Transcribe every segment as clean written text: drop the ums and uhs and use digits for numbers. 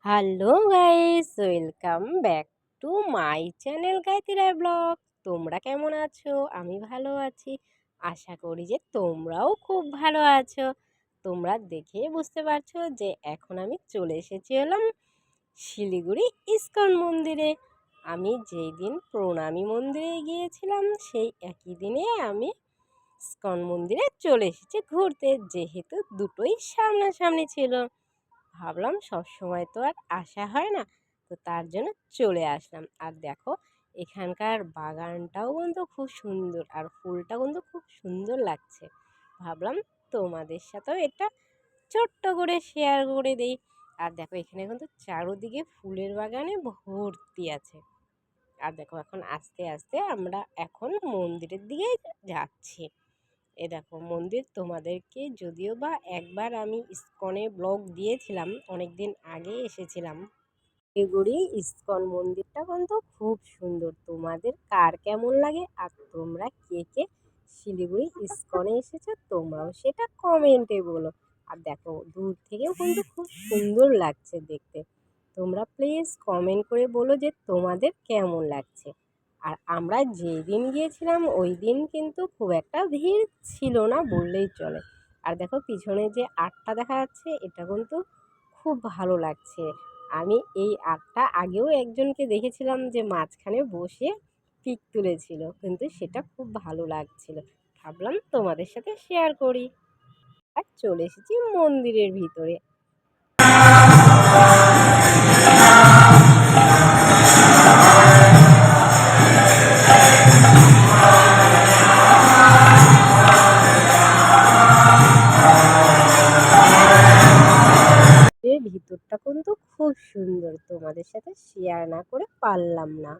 Hello guys, welcome back to my channel Gayatri Roy blog. তোমরা কেমন আছো? আমি ভালো আছি। আশা করি যে তোমরাও খুব ভালো আছো। তোমরা দেখে বুঝতে পারছো যে এখন আমি চলে এসেছি হলাম শিলিগুড়ি ইস্কন মন্দিরে। আমি যেই দিন প্রণামী মন্দিরে গিয়েছিলাম সেই একই দিনে আমি ইস্কন মন্দিরে চলে এসেছি ঘুরতে, যেহেতু দুটোই সামনাসামনি ছিল। ভাবলাম সব সময় তো আর আসা হয় না, তো তার জন্য চলে আসলাম। আর দেখো, এখানকার বাগানটাও কিন্তু খুব সুন্দর আর ফুলটা কিন্তু খুব সুন্দর লাগছে। ভাবলাম তোমাদের সাথেও এটা ছোট্ট করে শেয়ার করে দেই। আর দেখো, এখানে কিন্তু চারোদিকে ফুলের বাগানে ভর্তি আছে। আর দেখো, এখন আস্তে আস্তে আমরা এখন মন্দিরের দিকে যাচ্ছি। এ দেখো মন্দির, তোমাদেরকে যদিও বা একবার আমি ইস্কনে ব্লগ দিয়েছিলাম, অনেক দিন আগে এসেছিলাম। শিলিগুড়ি ইস্কন মন্দিরটা কিন্তু খুব সুন্দর। তোমাদের কার কেমন লাগে আর তোমরা কে কে শিলিগুড়ি ইস্কনে এসেছো তোমরাও সেটা কমেন্টে বলো। আর দেখো, দূর থেকেও কিন্তু খুব সুন্দর লাগছে দেখতে। তোমরা প্লিজ কমেন্ট করে বলো যে তোমাদের কেমন লাগছে। আর আমরা যেই দিন গিয়েছিলাম ওই দিন কিন্তু খুব একটা ভিড় ছিল না বললেই চলে। আর দেখো, পিছনে যে আর্টটা দেখা যাচ্ছে এটা কিন্তু খুব ভালো লাগছে। আমি এই আর্টটা আগেও একজনকে দেখেছিলাম যে মাঝখানে বসে পিক তুলেছিল, কিন্তু সেটা খুব ভালো লাগছিল। ভাবলাম তোমাদের সাথে শেয়ার করি। আর চলে এসেছি মন্দিরের ভিতরে। এর ভিতরটা কিন্তু খুব সুন্দর, তোমাদের সাথে শেয়ার না করে পারলাম না।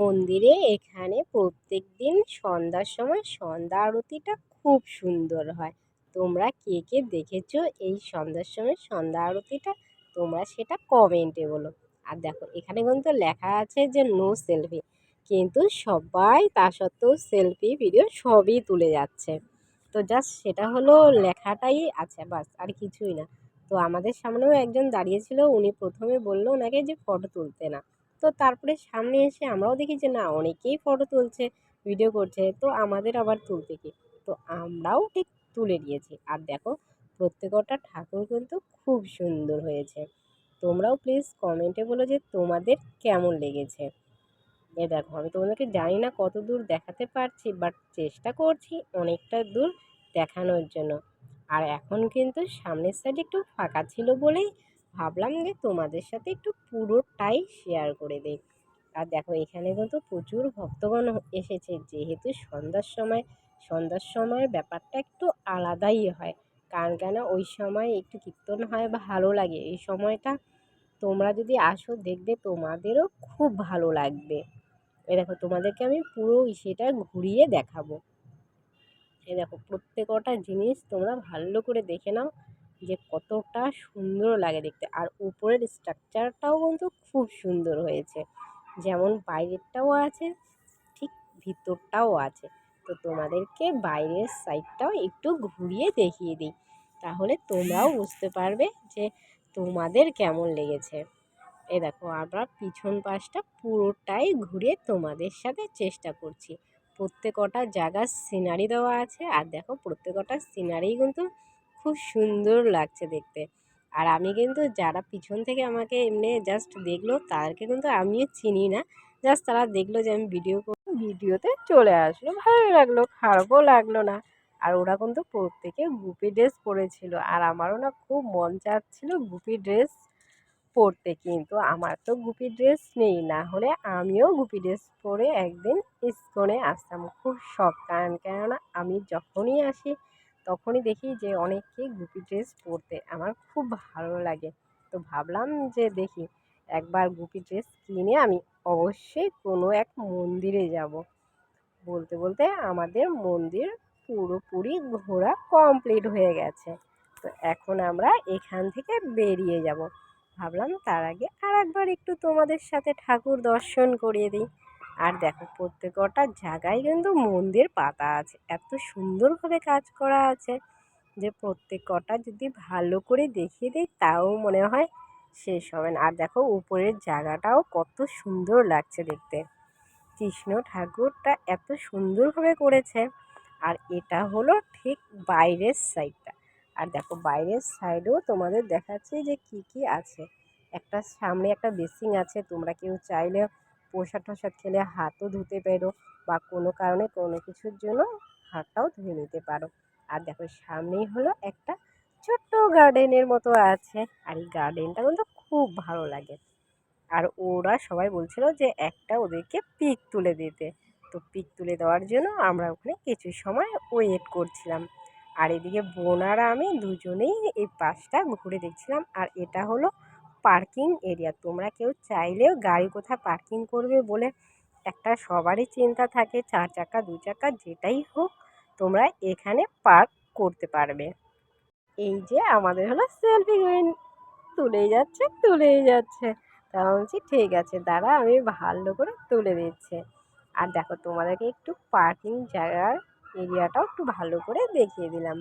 মন্দিরে এখানে প্রত্যেক দিন সন্ধ্যার সময় সন্ধ্যা আরতিটা খুব সুন্দর হয়। তোমরা কে কে দেখেছো এই সন্ধ্যার সময় সন্ধ্যা আরতিটা, তোমরা সেটা কমেন্টে বলো। আর দেখো, এখানে কিন্তু লেখা আছে যে নো সেলফি, কিন্তু সবাই তা সত্ত্বেও সেলফি ভিডিও সবই তুলে যাচ্ছে। তো জাস্ট সেটা হলো লেখাটাই আছে, বাস আর কিছুই না। তো আমাদের সামনেও একজন দাঁড়িয়েছিল, উনি প্রথমে বললো ওনাকে যে ফটো তুলতে না। তো তারপরে সামনে এসে আমরাও দেখি যে না, অনেকেই ফটো তুলছে, ভিডিও করছে, তো আমাদের আবার তুলতে কি, তো আমরাও ঠিক তুলে নিয়েছি। আর দেখো, প্রত্যেকটা ঠাকুর কিন্তু খুব সুন্দর হয়েছে। তোমরাও প্লিজ কমেন্টে বলো যে তোমাদের কেমন লেগেছে। এ দেখো, আমি তোমাদেরকে জানি না কত দূর দেখাতে পারছি, বাট চেষ্টা করছি অনেকটা দূর দেখানোর জন্য। আর এখন কিন্তু সামনের সাইডে একটু ফাঁকা ছিল বলেই ভাবলাম যে তোমাদের সাথে একটু পুরোটাই শেয়ার করে দিই। আর দেখো, এখানে কিন্তু প্রচুর ভক্তগণ এসেছে, যেহেতু সন্ধ্যার সময়, সন্ধ্যার সময়ের ব্যাপারটা একটু আলাদাই হয়। কারণ কেন ওই সময় একটু কীর্তন হয়, ভালো লাগে। এই সময়টা তোমরা যদি আসো দেখবে তোমাদেরও খুব ভালো লাগবে। এই দেখো তোমাদেরকে আমি পুরো সেটা ঘুরিয়ে দেখাবো। এই দেখো প্রত্যেকটা জিনিস তোমরা ভালো করে দেখে নাও যে কতটা সুন্দর লাগে দেখতে। আর উপরের স্ট্রাকচারটাও কিন্তু খুব সুন্দর হয়েছে, যেমন বাইরেরটাও আছে ঠিক ভিতরটাও আছে। তো তোমাদেরকে বাইরের সাইডটাও একটু ঘুরিয়ে দেখিয়ে দিই, তাহলে তোমরাও বুঝতে পারবে যে তোমাদের কেমন লেগেছে। এই দেখো আমরা পিছন পাশটা পুরোটাই ঘুরে তোমাদের সাথে চেষ্টা করছি। প্রত্যেকটা জায়গার সিনারি দেওয়া আছে, আর দেখো প্রত্যেকটা সিনারি কিন্তু খুব সুন্দর লাগছে দেখতে। আর আমি কিন্তু যারা পিছন থেকে আমাকে এমনি জাস্ট দেখলো তাদেরকে কিন্তু আমিও চিনি না, জাস্ট তারা দেখলো যে আমি ভিডিওতে চলে আসলো, ভালো লাগলো, খারাপও লাগলো না। আর ওরা কিন্তু প্রত্যেকে গুপি ড্রেস পরেছিল, আর আমারও না খুব মন চাচ্ছিল গুপি ড্রেস পরতে, কিন্তু আমার তো গুপি ড্রেস নেই, না হলে আমিও গুপি ড্রেস পরে একদিন ইস্কনে আসতাম, খুব শখ। কারণ কেননা আমি যখনই আসি তখনই দেখি যে অনেকেই গুপি ড্রেস পরতে, আমার খুব ভালো লাগে। তো ভাবলাম যে দেখি একবার গুপি ড্রেস কিনে আমি অবশ্যই কোনো এক মন্দিরে যাব। বলতে বলতে আমাদের মন্দির পুরোপুরি ঘোরা কমপ্লিট হয়ে গেছে। তো এখন আমরা এখান থেকে বেরিয়ে যাব। ভাবলাম তার আগে আর একবার একটু তোমাদের সাথে ঠাকুর দর্শন করিয়ে দিই। আর দেখো প্রত্যেকটা জায়গায় কিন্তু মন্দির পাতা আছে, এত সুন্দরভাবে কাজ করা আছে যে প্রত্যেক কটা যদি ভালো করে দেখিয়ে দিই তাও মনে হয় শেষ হবে না। আর দেখো উপরের জায়গাটাও কত সুন্দর লাগছে দেখতে, কৃষ্ণ ঠাকুরটা এত সুন্দরভাবে করেছে। আর এটা হলো ঠিক বাইরের সাইডটা। আর দেখো বাইরের সাইডেও তোমাদের দেখাচ্ছি যে কি কি আছে। একটা সামনে একটা বেসিন আছে, তোমরা কেউ চাইলে প্রসাদ টসাদ খেলে হাতও ধুতে পারো, বা কোনো কারণে কোনো কিছুর জন্য হাতটাও ধুয়ে নিতে পারো। আর দেখো সামনেই হলো একটা ছোট্ট গার্ডেনের মতো আছে, আর এই গার্ডেনটা কিন্তু খুব ভালো লাগে। আর ওরা সবাই বলছিল যে একটা ওদেরকে পিক তুলে দিতে, তো পিক তুলে দেওয়ার জন্য আমরা ওখানে কিছু সময় ওয়েট করছিলাম। আর এদিকে বোন আর আমি দুজনেই এই পাশটা ঘুরে দেখছিলাম। আর এটা হলো পার্কিং এরিয়া, তোমরা কেউ চাইলেও গাড়ি কোথায় পার্কিং করবে বলে একটা সবারই চিন্তা থাকে, 4 চাকা 2 চাকা যেটাই হোক তোমরা এখানে পার্ক করতে পারবে। এই যে আমাদের হলো সেলফি কুইন, তুলেই যাচ্ছে তুলেই যাচ্ছে। তা আমি বলছি ঠিক আছে দাঁড়া আমি ভালো করে তুলে দিচ্ছি। আর দেখো তোমাদেরকে একটু পার্কিং জায়গার এরিয়াটাও একটু ভালো করে দেখিয়ে দিলাম।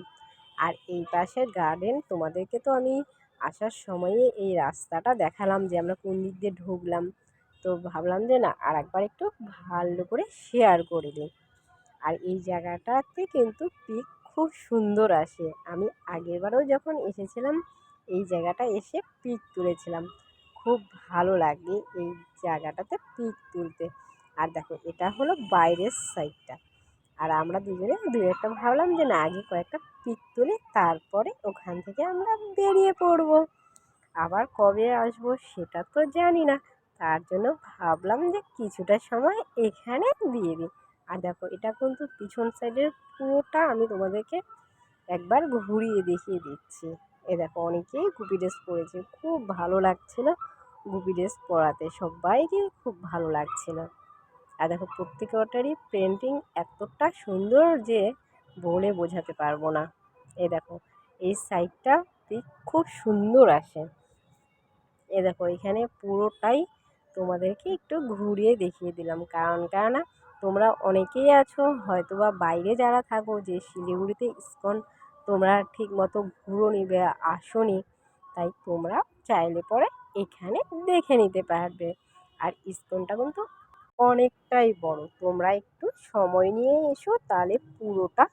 আর এই পাশের গার্ডেন তোমাদেরকে তো আমি আসার সময়ে এই রাস্তাটা দেখালাম যে আমরা কোন দিক দিয়ে ঢুকলাম। তো ভাবলাম যে না আর একবার একটু ভালো করে শেয়ার করে দিই। আর এই জায়গাটাতে কিন্তু পিক খুব সুন্দর আসে। আমি আগেরবারও যখন এসেছিলাম এই জায়গাটা এসে পিক তুলেছিলাম, খুব ভালো লাগে এই জায়গাটাতে পিক তুলতে। আর দেখো এটা হলো বাইরের সাইডটা। আর আমরা দুজনে দু একটা ভাবলাম যে না আগে কয়েকটা পিক তুলে তারপরে ওখান থেকে আমরা বেরিয়ে পড়বো। আবার কবে আসবো সেটা তো জানি না, তার জন্য ভাবলাম যে কিছুটা সময় এখানে দিয়ে দিই। আর দেখো এটা কিন্তু পিছন সাইডের পুরোটা আমি তোমাদেরকে একবার ঘুরিয়ে দেখিয়ে দিচ্ছি। এ দেখো অনেকেই গুপি ড্রেস পরেছে, খুব ভালো লাগছিল গুপি ড্রেস পরাতে, সবাইকে খুব ভালো লাগছিল। আর দেখো প্রত্যেকটারই পেন্টিং এতটা সুন্দর যে বলে বোঝাতে পারবো না। এই দেখো এই সাইডটা খুব সুন্দর আসে। এ দেখো এখানে পুরোটাই তোমাদেরকে একটু ঘুরিয়ে দেখিয়ে দিলাম, কারণ কেননা তোমরা অনেকেই আছো হয়তো বা বাইরে যারা থাকো যে শিলিগুড়িতে ইস্কন তোমরা ঠিক মতো ঘুরোনি বা আসোনি, তাই তোমরা চাইলে পরে এখানে দেখে নিতে পারবে। আর ইস্কনটা কিন্তু অনেকটাই বড়, তোমরা একটু সময় নিয়ে এসো তাহলে পুরোটা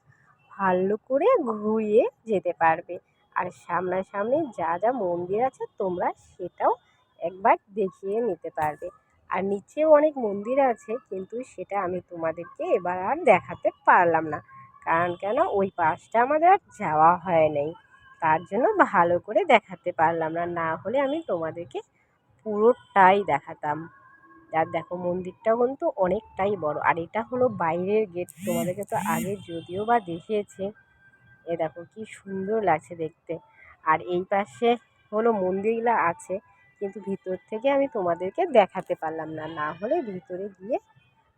ভালো করে ঘুরিয়ে যেতে পারবে। আর সামনাসামনি যা যা মন্দির আছে তোমরা সেটাও একবার দেখিয়ে নিতে পারবে। আর নিচেও অনেক মন্দির আছে, কিন্তু সেটা আমি তোমাদেরকে এবার আর দেখাতে পারলাম না, কারণ কেন ওই পাশটা আমাদের আর যাওয়া হয় নাই, তার জন্য ভালো করে দেখাতে পারলাম না, না হলে আমি তোমাদেরকে পুরোটাই দেখাতাম। আর দেখো মন্দিরটাও কিন্তু অনেকটাই বড়। আর এটা হলো বাইরের গেট, তোমাদেরকে তো আগে যদিও বা দেখিয়েছে। এ দেখো কি সুন্দর লাগছে দেখতে। আর এই পাশে হলো মন্দিরগুলো আছে, কিন্তু ভিতর থেকে আমি তোমাদেরকে দেখাতে পারলাম না, না হলে ভিতরে গিয়ে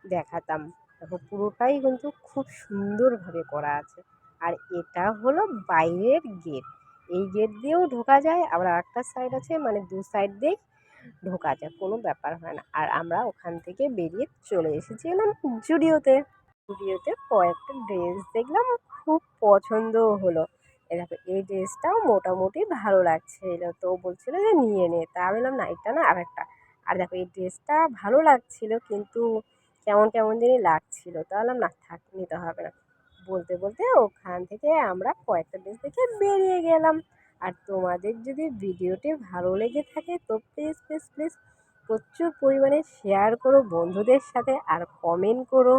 দেখাতাম। দেখো পুরোটাই কিন্তু খুব সুন্দরভাবে করা আছে। আর এটা হলো বাইরের গেট। এই গেট দিয়েও ঢোকা যায়, আবার আরেকটা সাইড আছে, মানে দু সাইড দিয়েই ঢোকা যায়, কোনো ব্যাপার হয় না। আর আমরা ওখান থেকে বেরিয়ে চলে এসেছিলাম জুডিওতে। জুডিওতে কয়েকটা ড্রেস দেখলাম, খুব পছন্দও হলো। এই দেখো এই ড্রেসটাও মোটামুটি ভালো লাগছিল, তো বলছিল যে নিয়ে নে, তা আমি বললাম না এটা না আরেকটা। আর দেখো এই ড্রেসটা ভালো লাগছিল, কিন্তু কেমন কেমন জানি লাগছিল, তা বললাম না থাক, নিতে হবে না। বলতে বলতে ওখান থেকে আমরা কয়েকটা ড্রেস দেখে বেরিয়ে গেলাম। আর তোমাদের যদি ভিডিওটি ভালো লেগে থাকে তো প্লিজ প্লিজ প্লিজ প্রচুর পরিমাণে শেয়ার করো বন্ধুদের সাথে, আর কমেন্ট করো,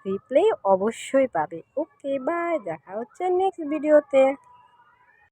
রিপ্লাই অবশ্যই পাবে। ওকে বাই, দেখা হচ্ছে নেক্সট ভিডিওতে।